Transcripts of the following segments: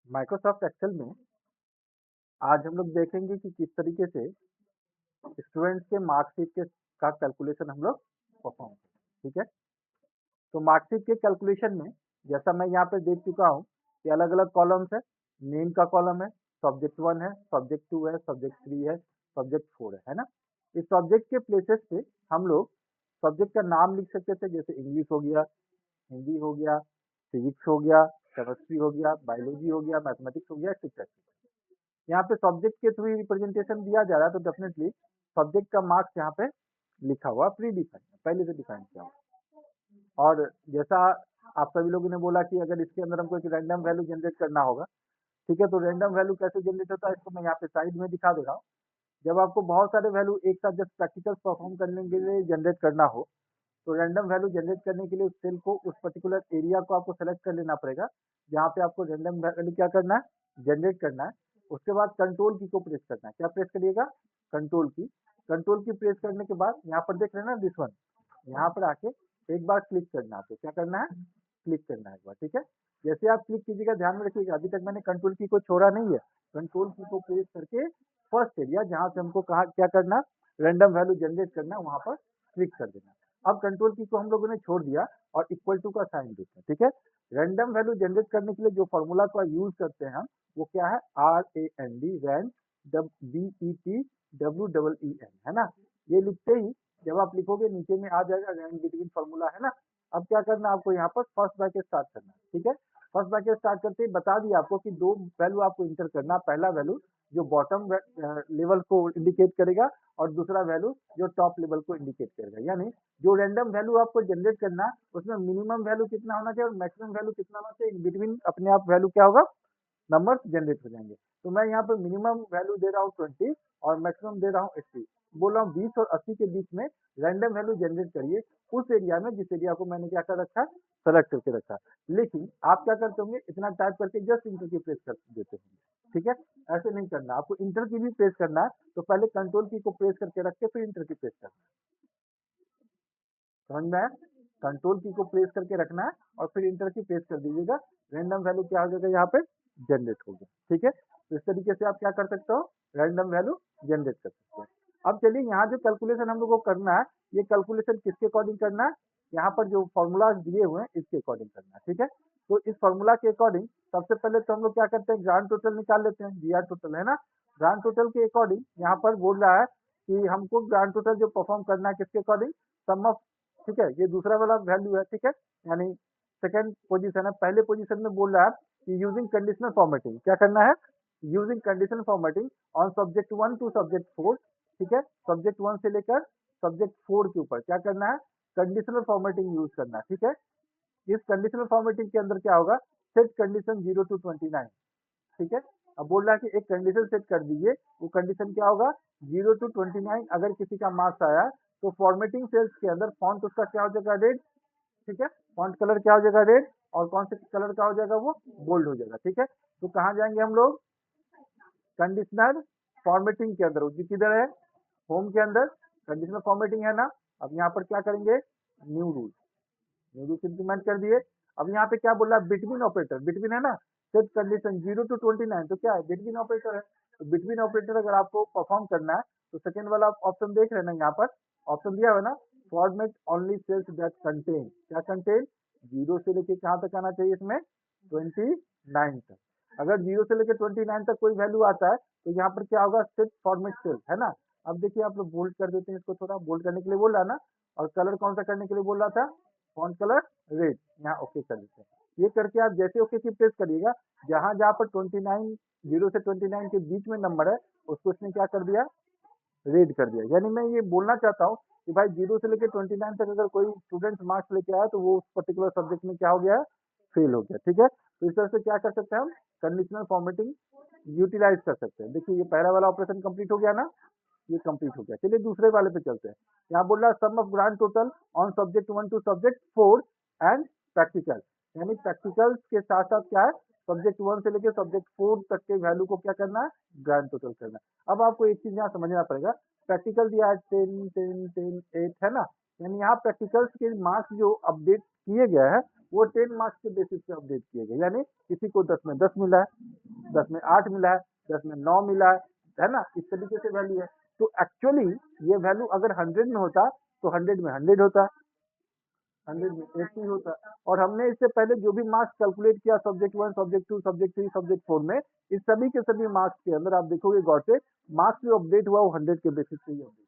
Microsoft Excel में आज हम लोग देखेंगे कि किस तरीके से स्टूडेंट्स के मार्कशीट के का कैलकुलेशन हम लोग परफॉर्म करें। ठीक है, तो मार्कशीट के कैलकुलेशन में जैसा मैं यहाँ पे देख चुका हूँ कि अलग अलग कॉलम्स है। नेम का कॉलम है, सब्जेक्ट 1 है, सब्जेक्ट 2 है, सब्जेक्ट 3 है, सब्जेक्ट 4 है ना। इस सब्जेक्ट के प्लेसेस पे हम लोग सब्जेक्ट का नाम लिख सकते थे, जैसे इंग्लिश हो गया, हिंदी हो गया, फिजिक्स हो गया, केमिस्ट्री हो गया, बायोलॉजी हो गया, मैथमेटिक्स हो गया, एक्सेट्रा। यहाँ पे सब्जेक्ट के थ्रू रिप्रेजेंटेशन दिया जा रहा है, तो डेफिनेटली सब्जेक्ट का मार्क्स यहाँ पे लिखा हुआ प्री डिफाइन पहले से डिफाइन किया हुआ। और जैसा आप सभी लोगों ने बोला कि अगर इसके अंदर हमको एक रैंडम वैल्यू जनरेट करना होगा, ठीक है, तो रैंडम वैल्यू कैसे जनरेट होता है इसको मैं यहाँ पे साइड में दिखा दे रहा हूँ। जब आपको बहुत सारे वैल्यू एक साथ जस्ट प्रैक्टिकल परफॉर्म करने के लिए जनरेट करना हो, तो रैंडम वैल्यू जनरेट करने के लिए उस सेल को, उस पर्टिकुलर एरिया को आपको सेलेक्ट कर लेना पड़ेगा जहाँ पे आपको रैंडम वैल्यू क्या करना है, जनरेट करना है। उसके बाद कंट्रोल की को प्रेस करना है। क्या प्रेस करिएगा? कंट्रोल की। कंट्रोल की प्रेस करने के बाद यहाँ पर देख रहे हैं ना दिस वन, यहाँ पर आके एक बार क्लिक करना है। आपको क्या करना है? क्लिक करना है एक बार। ठीक है, जैसे आप क्लिक कीजिएगा ध्यान में रखिएगा अभी तक मैंने कंट्रोल की को छोड़ा नहीं है। कंट्रोल की को प्रेस करके फर्स्ट एरिया जहाँ से हमको कहा क्या करना, रैंडम वैल्यू जनरेट करना, वहां पर क्लिक कर देना। अब कंट्रोल की को हम लोगों ने छोड़ दिया और इक्वल टू का साइन देते हैं। ठीक है, रैंडम वैल्यू जनरेट करने के लिए जो फॉर्मूला का यूज करते हैं हम, वो क्या है? RAND, रैंड, BET है ना। ये लिखते ही जब आप लिखोगे नीचे में आ जाएगा रैंड बिटवीन फॉर्मूला, है ना। अब क्या करना है आपको, यहाँ पर फर्स्ट ब्रैकेट स्टार्ट करना है। ठीक है, फर्स्ट ब्रैकेट स्टार्ट करते ही बता दिया आपको कि दो वैल्यू आपको इंटर करना। पहला वैल्यू जो बॉटम लेवल को इंडिकेट करेगा और दूसरा वैल्यू जो टॉप लेवल को इंडिकेट करेगा। यानी जो रैंडम वैल्यू आपको जनरेट करना है उसमें मिनिमम वैल्यू कितना होना चाहिए और मैक्सिमम वैल्यू कितना होना चाहिए, इन बिटवीन अपने आप वैल्यू क्या होगा, नंबर्स जनरेट हो जाएंगे। तो मैं यहाँ पे मिनिमम वैल्यू दे रहा हूँ 20 और मैक्सिमम दे रहा हूँ 80। बोल रहा हूँ 20 और 80 के बीच में रैंडम वैल्यू जनरेट करिए उस एरिया में जिस एरिया को मैंने क्या कर रखा है, सेलेक्ट करके रखा है। लेकिन आप क्या करते होंगे, इतना टाइप करके जस्ट इंटर की प्रेस कर देते होंगे। ठीक है, ऐसे नहीं करना, आपको इंटर की भी प्रेस करना है। तो पहले कंट्रोल की को प्रेस करके रख के फिर इंटर की प्रेस करना है। समझ में आया? कंट्रोल की को प्रेस करके रखना है और फिर इंटर की प्रेस कर दीजिएगा। रैंडम वैल्यू क्या हो जाएगा, यहाँ पे जनरेट हो गया। ठीक है, तो इस तरीके से आप क्या कर सकते हो, रैंडम वैल्यू जनरेट कर सकते हो। अब चलिए यहाँ जो कैलकुलेशन हम लोग को करना है, ये कैलकुलेशन किसके अकॉर्डिंग करना है, यहाँ पर जो फॉर्मूलाज दिए हुए हैं इसके अकॉर्डिंग करना है। ठीक है, तो इस फॉर्मूला के अकॉर्डिंग सबसे पहले तो हम लोग क्या करते हैं, ग्रांड टोटल निकाल लेते हैं। GR टोटल है ना, ग्रांड टोटल के अकॉर्डिंग यहाँ पर बोल रहा है कि हमको ग्रांड टोटल जो परफॉर्म करना है किसके अकॉर्डिंग, सम ऑफ। ठीक है, ये दूसरा वाला वैल्यू है। ठीक है, यानी सेकंड पोजीशन है। पहले पोजीशन में बोल रहा है कि यूजिंग कंडीशनल फॉर्मेटिंग, क्या करना है, using conditional formatting on subject 1 to subject 4। ठीक है, सब्जेक्ट 1 से लेकर सब्जेक्ट 4 के ऊपर क्या करना है, कंडीशनल फॉर्मेटिंग यूज करना है। ठीक है, इस कंडीशनल फॉर्मेटिंग के अंदर क्या होगा, सेट कंडीशन 0 to 29। ठीक है, अब बोल रहा है कि एक कंडीशन सेट कर दीजिए, वो कंडीशन क्या होगा, 0 to 29। अगर किसी का मार्क्स आया तो फॉर्मेटिंग सेल्स के अंदर फॉन्ट उसका क्या हो जाएगा, रेड। ठीक है, फॉन्ट कलर क्या हो जाएगा, रेड। और कौन से कलर का हो जाएगा, वो बोल्ड हो जाएगा। ठीक है, तो कहाँ जाएंगे हम लोग, कंडीशनल फॉर्मेटिंग के अंदर। उसी किधर है, होम के अंदर कंडीशनल फॉर्मेटिंग है ना। अब यहाँ पर क्या करेंगे, new rule, new rule implement कर दिए। अब यहाँ पे क्या बोल रहा है, बिटवीन ऑपरेटर, बिटवीन है ना, सेट कंडीशन 0 to 29, तो क्या है, बिटवीन ऑपरेटर है। तो बिटवीन ऑपरेटर अगर आपको परफॉर्म करना है तो सेकंड वाला ऑप्शन देख रहे हैं ना, यहाँ पर ऑप्शन दिया हुआ है ना, format only cells that contain, क्या कंटेन, 0 से लेके कहाँ तक आना चाहिए इसमें, 29 तक। अगर 0 से लेके 29 तक कोई वैल्यू आता है तो यहाँ पर क्या होगा, सेट फॉर्मेट सेल, है ना। अब देखिए आप लोग बोल्ड कर देते हैं इसको, थोड़ा बोल्ड करने के लिए बोल रहा है ना, और कलर कौन सा करने के लिए बोल रहा था, फॉन्ट कलर रेड। यहाँ ओके कर देते हैं। ये करके आप जैसे ओके की प्रेस करिएगा, जहां जहां पर 29, 0 से 29 के बीच में नंबर है उसको इसने क्या कर दिया, रेड कर दिया। यानी मैं ये बोलना चाहता हूँ कि भाई 0 से लेकर 29 तक अगर कोई स्टूडेंट मार्क्स लेके आया तो वो उस पर्टिकुलर सब्जेक्ट में क्या हो गया है, फेल हो गया। ठीक है, तो इस तरह से क्या कर सकते हैं हम, कंडीशनल फॉर्मेटिंग यूटिलाइज कर सकते हैं। देखिए ये पहला वाला ऑपरेशन कंप्लीट हो गया ना, ये कंप्लीट हो गया। चलिए दूसरे वाले पे चलते हैं। यहाँ बोल रहा है sum of grand total on subject 1 to subject 4 and practical. यानी प्रैक्टिकल्स के साथ साथ क्या है, सब्जेक्ट 1 से लेकर सब्जेक्ट 4 तक के वैल्यू को क्या करना है, ग्रांड टोटल करना है। अब आपको एक चीज यहाँ समझना पड़ेगा, प्रैक्टिकल दिया है 10 10 10 8, है ना। यानी यहाँ प्रैक्टिकल्स के मार्क्स जो अपडेट किए गए हैं वो 10 मार्क्स के बेसिस पे अपडेट किए गए। यानी किसी को 10 में 10 मिला है, 10 में 8 मिला है, 10 में 9 मिला है ना, इस तरीके से वैल्यू है। तो एक्चुअली ये वैल्यू अगर 100 में होता तो 100 में 100 होता, 100 में 80 होता। और हमने इससे पहले जो भी मार्क्स कैलकुलेट किया सब्जेक्ट 1, सब्जेक्ट 2, सब्जेक्ट 3, सब्जेक्ट 4 में, इस सभी के सभी मार्क्स के अंदर आप देखोगे गौर से मार्क्स जो अपडेट हुआ वो 100 के बेसिस पे ही अपडेट।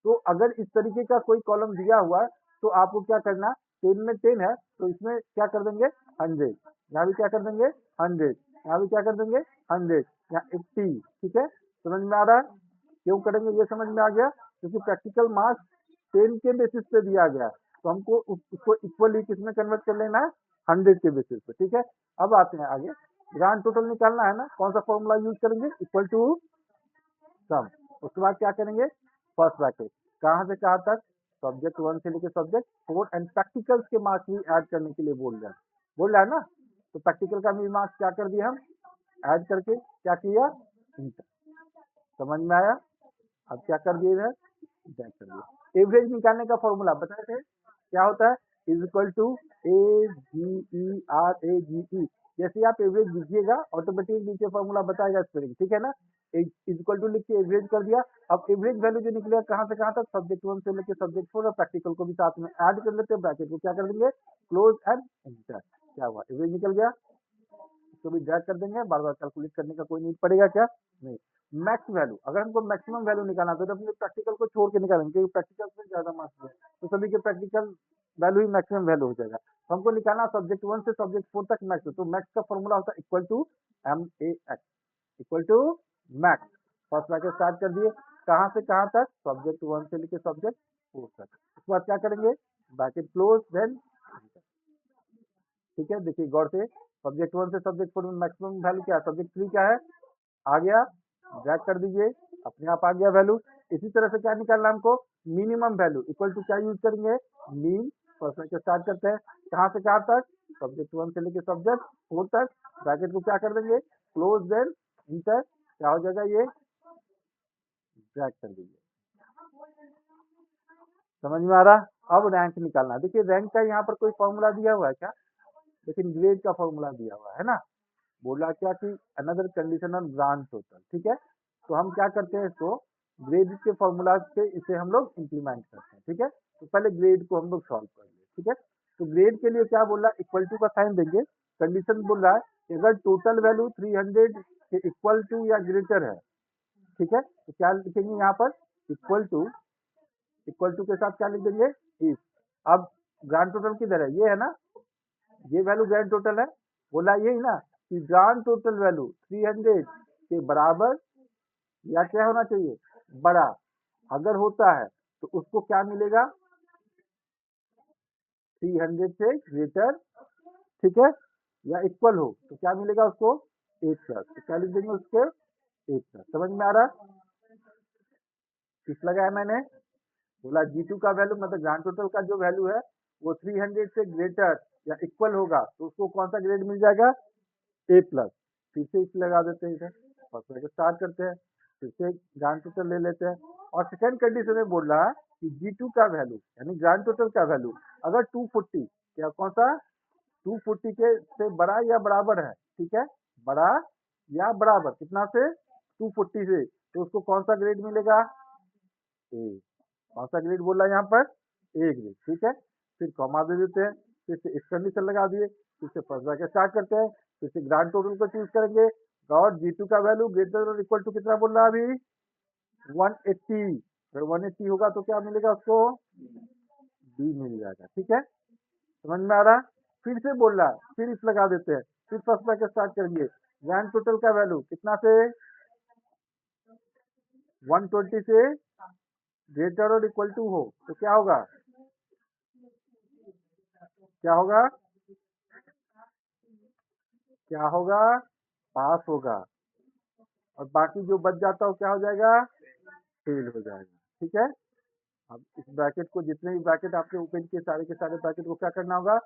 तो अगर इस तरीके का कोई कॉलम दिया हुआ है तो आपको क्या करना, 10 में 10 है तो इसमें क्या कर देंगे 100, यहाँ भी क्या कर देंगे 100, यहाँ भी क्या कर देंगे 100, यहाँ 80। ठीक है, समझ में आ रहा है क्यों करेंगे, ये समझ में आ गया, क्योंकि प्रैक्टिकल मार्क्स 10 के बेसिस पे दिया गया है, तो हमको उसको इक्वली किसमें कन्वर्ट कर लेना है 100 के बेसिस पे। ठीक है, अब आते हैं आगे, ग्रांड टोटल निकालना है ना, कौन सा फॉर्मूला यूज करेंगे, इक्वल टू सम। उसके बाद क्या करेंगे, फर्स्ट ब्रैकेट, कहाँ से कहाँ तक, सब्जेक्ट 1 से लेकर सब्जेक्ट 4 एंड प्रैक्टिकल्स के मार्क्स भी ऐड करने के लिए बोल रहा है ना, तो प्रैक्टिकल का भी मार्क्स क्या कर दिया हम ऐड करके क्या किया, इंटर। समझ में आया, अब क्या कर दिए है, इंटर कर दिया। एवरेज निकालने का फॉर्मूला बताए थे, क्या होता है, इज इक्वल टू AGERAGE। जैसे आप एवरेज लिखिएगा ऑटोमेटिक नीचे फॉर्मूला बताएगा स्पेलिंग, ठीक है ना, इज इक्वल टू लिख के एवरेज कर दिया। अब एवरेज वैल्यू जो निकलेगा कहाँ से कहाँ तक, सब्जेक्ट 1 से लेकर सब्जेक्ट 4 और प्रैक्टिकल को भी साथ में ऐड कर लेते हैं, ब्रैकेट को क्या कर देंगे क्लोज एंड एंटर। क्या हुआ, एवरेज निकल गया, इसको भी ड्रैग कर देंगे, बार बार कैलकुलेट करने का कोई नीड पड़ेगा क्या, नहीं। मैक्स वैल्यू, अगर हमको मैक्सिमम वैल्यू निकालना तो अपने प्रैक्टिकल को छोड़ के निकालेंगे, क्योंकि प्रैक्टिकल में ज्यादा मार्क्स है तो सभी के प्रैक्टिकल वैल्यू ही मैक्सिमम वैल्यू हो जाएगा। तो हमको निकालना सब्जेक्ट 1 से सब्जेक्ट 4 तक मैक्स, तो मैक्स का फॉर्मूला होता है equal to MAX, equal to max. First bracket start कर दिए, कहाँ से कहाँ तक, सब्जेक्ट 1 से लेकर सब्जेक्ट 4 तक। उसके बाद क्या करेंगे, ब्रैकेट क्लोज देन, ठीक है, देखिए गौर से, सब्जेक्ट 1 से सब्जेक्ट 4 में मैक्सिमम वैल्यू क्या है, सब्जेक्ट 3 क्या है, आ गया, ड्रैग कर दीजिए, अपने आप आ गया वैल्यू। इसी तरह से क्या निकालना हमको, मिनिमम वैल्यू, इक्वल टू क्या यूज करेंगे, मीन। फर्स्ट ब्रैकेट स्टार्ट करते हैं, कहाँ से कहाँ तक, सब्जेक्ट 1 से लेकर सब्जेक्ट 4 तक, ब्रैकेट को क्या कर देंगे क्लोज देन इंटर, क्या हो जाएगा ये, ड्रैग कर दीजिए। समझ में आ रहा, अब रैंक निकालना। देखिए रैंक का यहाँ पर कोई फॉर्मूला दिया हुआ है क्या, लेकिन ग्रेड का फॉर्मूला दिया हुआ है ना, बोला क्या कि another condition on branch total. ठीक है, तो हम क्या करते हैं, इसको ग्रेड के फॉर्मूला से इसे हम लोग इंप्लीमेंट करते हैं। ठीक है, तो पहले ग्रेड को हम लोग सॉल्व कर लें। ठीक है, तो ग्रेड के लिए क्या बोला, इक्वल टू का साइन देंगे, कंडीशन बोल रहा है कि अगर टोटल वैल्यू 300 के इक्वल टू या ग्रेटर है, ठीक है, तो क्या लिखेंगे यहाँ पर, इक्वल टू के साथ क्या लिख देंगे इफ। अब ग्रांड टोटल किधर है, ये है ना, ये वैल्यू ग्रैंड टोटल है, बोला यही ना कि ग्रांड टोटल वैल्यू 300 के बराबर या क्या होना चाहिए, बड़ा। अगर होता है तो उसको क्या मिलेगा, 300 से ग्रेटर, ठीक है, या इक्वल हो तो क्या मिलेगा उसको 8+, तो क्या लिख देंगे उसके 8+। समझ में आ रहा, किस लगाया मैंने, बोला G2 का वैल्यू मतलब ग्रांड टोटल का जो वैल्यू है वो 300 से ग्रेटर या इक्वल होगा तो उसको कौन सा ग्रेड मिल जाएगा, A+। फिर से इस लगा देते हैं इधर, फर्स्ट ब्रैकेट स्टार्ट करते हैं, फिर से ग्रांड टोटल ले लेते हैं, और सेकंड कंडीशन में बोल रहा है कि G2 का वैल्यू यानी ग्रांड टोटल का वैल्यू अगर 240 या कौन सा 240 के से बड़ा या बराबर है, ठीक है, बड़ा या बराबर कितना से 240 से, तो उसको कौन सा ग्रेड मिलेगा, ए। कौन सा ग्रेड बोल रहा है यहाँ पर, ए ग्रेड। ठीक है, फिर कॉमा दे देते हैं, फिर से इस कंडीशन लगा दिए, फिर से फर्स्ट ब्रैकेट स्टार्ट करते हैं, फिर से ग्रांड टोटल को चूज करेंगे, और G2 का वैल्यू ग्रेटर और इक्वल टू कितना बोल रहा है अभी 180। अगर 180 होगा तो क्या मिलेगा उसको, बी मिल जाएगा। ठीक है, समझ में आ रहा, फिर से बोल रहा है, फिर इस लगा देते हैं, फिर फर्स्ट ब्रैकेट स्टार्ट करेंगे, ग्रांड टोटल का वैल्यू कितना से 120 से ग्रेटर और इक्वल टू हो तो क्या होगा, क्या होगा, क्या होगा, पास होगा, और बाकी जो बच जाता हो क्या हो जाएगा, फेल हो जाएगा। ठीक है, अब इस ब्रैकेट को जितने भी ब्रैकेट आपने ओपन किए सारे के सारे ब्रैकेट को क्या करना होगा,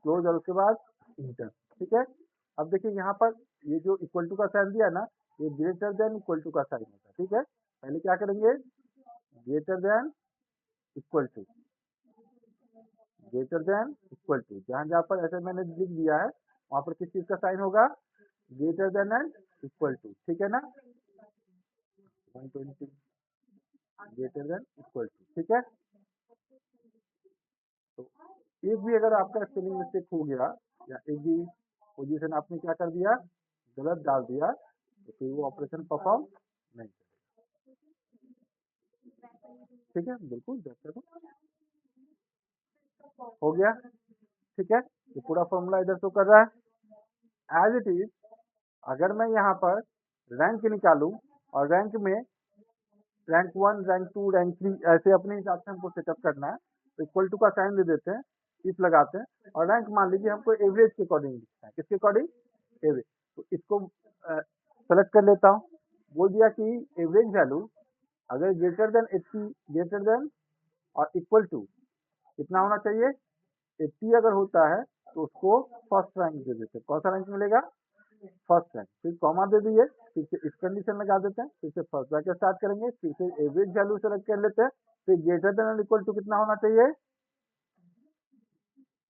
क्लोज, और उसके बाद इंटर। ठीक है, अब देखिए यहाँ पर ये जो इक्वल टू का साइन दिया ना, ये ग्रेटर देन इक्वल टू का साइन होता है। ठीक है, पहले क्या करेंगे, greater than equal to, greater than equal to, जहां जहां पर ऐसे मैंने लिख दिया है वहां पर किस चीज का साइन होगा, greater than and equal to, ठीक है ना, 120 ग्रेटर देन इक्वल टू, ठीक है। तो एक भी अगर आपका स्पेलिंग मिस्टेक हो गया या एक भी पोजीशन आपने क्या कर दिया, गलत डाल दिया, तो फिर वो ऑपरेशन परफॉर्म नहीं करेगा, ठीक है, बिल्कुल जैसे तो हो गया, ठीक है। ये पूरा फॉर्मूला इधर शो कर रहा है एज इट इज। अगर मैं यहाँ पर रैंक निकालूं और रैंक में रैंक 1, रैंक 2, रैंक 3 ऐसे अपने हिसाब से हमको सेटअप करना है, तो इक्वल टू का साइन दे देते हैं, इफ लगाते हैं, और रैंक मान लीजिए हमको एवरेज के अकॉर्डिंग लिखना है, किसके अकॉर्डिंग, एवरेज। तो इसको सेलेक्ट कर लेता हूँ, बोल दिया कि एवरेज वैल्यू अगर ग्रेटर देन 80, ग्रेटर देन और इक्वल टू कितना होना चाहिए, 80 अगर होता है तो उसको फर्स्ट रैंक दे देते हैं। कौन सा रैंक मिलेगा, फर्स्ट रैंक। फिर कॉमा दे दिए, फिर से इस कंडीशन लगा देते हैं, फिर से फर्स्ट ब्रैकेट स्टार्ट करेंगे, फिर से एवरेज वैल्यू सेलेक्ट कर लेते हैं, फिर ग्रेटर देन और इक्वल टू कितना होना चाहिए,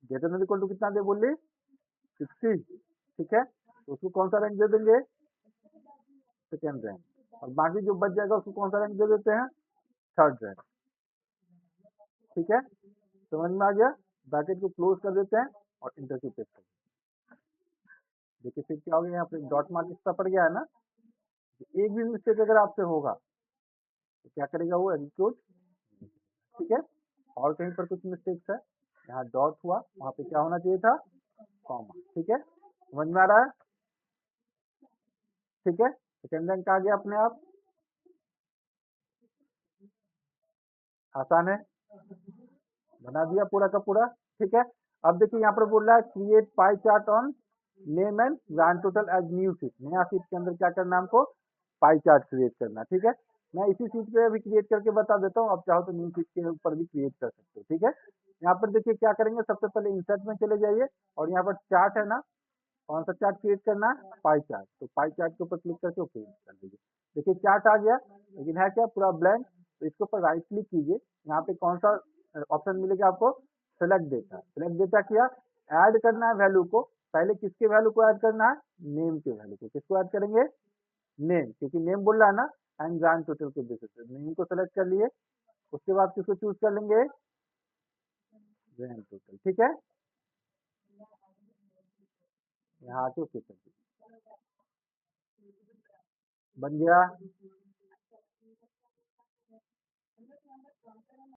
ग्रेटर देन इक्वल टू कितना दे बोलिए, 60, ठीक है। तो उसको कौन सा रैंक दे देंगे, सेकेंड रैंक, और बाकी जो बच जाएगा उसको कौन सा रैंक दे देते हैं, थर्ड रैंक, ठीक है। समझ में आ गया, ब्रैकेट को क्लोज कर देते हैं और इंटर की पेस्ट कर देते हैं। देखिए फिर क्या हो गया, यहाँ पे डॉट मार्क एक्स्ट्रा पड़ गया है ना। एक भी मिस्टेक अगर आपसे होगा तो क्या करेगा वो, एग्जीक्यूट, ठीक है। और कहीं पर कुछ मिस्टेक्स है, यहाँ डॉट हुआ, वहां पे क्या होना चाहिए था, कॉमा, ठीक है। समझ में आ रहा है, ठीक है। सेकेंड रैंक आ गया अपने आप, आसान है, बना दिया पूरा का पूरा, ठीक है। अब देखिए यहाँ पर बोल रहा है create pie chart on name and grand total as new sheet, नया शीट के अंदर क्या करना है हमको, पाई चार्ट क्रिएट करना, ठीक है। मैं इसी शीट पे अभी क्रिएट करके बता देता हूँ, आप चाहो तो न्यू शीट के ऊपर भी क्रिएट कर सकते हो, ठीक है। यहाँ पर देखिए क्या करेंगे, सबसे पहले इंसर्ट में चले जाइए और यहाँ पर चार्ट है ना, कौन सा चार्ट क्रिएट करना है, पाई चार्ट। तो पाई चार्ट के ऊपर क्लिक करके ओके कर दीजिए। देखिए चार्ट आ गया, लेकिन है क्या पूरा ब्लैंक। तो इसके ऊपर राइट क्लिक कीजिए, यहाँ पे कौन सा ऑप्शन मिलेगा आपको, सेलेक्ट डेटा। सेलेक्ट डेटा किया, ऐड करना है वैल्यू को, पहले किसके वैल्यू को ऐड करना है, नेम के वैल्यू को। किसको ऐड करेंगे, नेम, क्योंकि नेम बोल रहा है ना, एंड ग्रांड टोटल के बेसिस पे नेम को सेलेक्ट कर लिए। उसके बाद किसको चूज कर लेंगे, ग्रांड टोटल, ठीक है। यहाँ आके ओके कर दीजिए, बन गया।